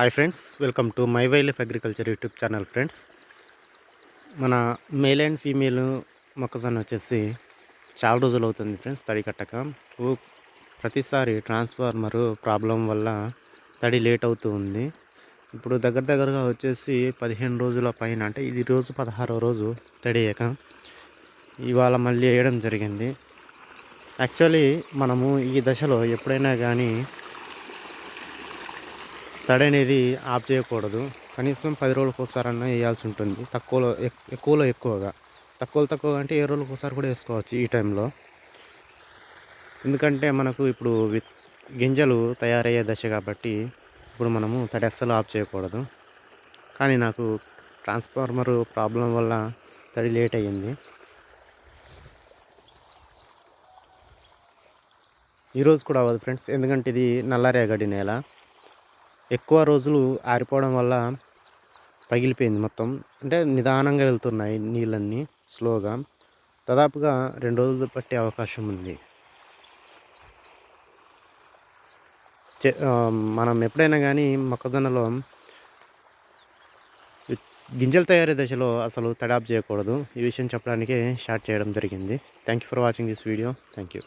Hi friends, welcome to my wild life agriculture YouTube channel. Friends, మన male and female మొక్కజొన్న వచ్చేసి చాలా రోజులు అవుతుంది ఫ్రెండ్స్ తడి కట్టక. ప్రతిసారి ట్రాన్స్ఫార్మరు ప్రాబ్లం వల్ల తడి లేట్ అవుతూ ఉంది. ఇప్పుడు దగ్గరగా వచ్చేసి 15 రోజుల పైన, అంటే ఇది రోజు 16వ రోజు తడి అయ్యాక ఇవాళ మళ్ళీ వేయడం జరిగింది. యాక్చువల్లీ మనము ఈ దశలో ఎప్పుడైనా కానీ తడి అనేది ఆఫ్ చేయకూడదు. కనీసం 10 రోజులకు ఒకసారన్నా వేయాల్సి ఉంటుంది. ఎక్కువలో ఎక్కువగా, తక్కువ అంటే 7 రోజులకు ఒకసారి కూడా వేసుకోవచ్చు ఈ టైంలో. ఎందుకంటే మనకు ఇప్పుడు గింజలు తయారయ్యే దశ కాబట్టి ఇప్పుడు మనము తడి అస్సలు ఆఫ్ చేయకూడదు. కానీ నాకు ట్రాన్స్ఫార్మర్ ప్రాబ్లం వల్ల తడి లేట్ అయ్యింది. ఈరోజు కూడా అవ్వదు ఫ్రెండ్స్, ఎందుకంటే ఇది నల్లరేగడి నేల. ఎక్కువ రోజులు ఆరిపోవడం వల్ల పగిలిపోయింది మొత్తం. అంటే నిదానంగా వెళ్తున్నాయి నీళ్ళన్నీ స్లోగా. దాదాపుగా 2 రోజులు పట్టే అవకాశం ఉంది. మనం ఎప్పుడైనా కానీ మొక్కజొన్నలో గింజలు తయారీ దశలో అసలు తడి ఆఫ్ చేయకూడదు. ఈ విషయం చెప్పడానికే స్టార్ట్ చేయడం జరిగింది. Thank you for watching this video. Thank you.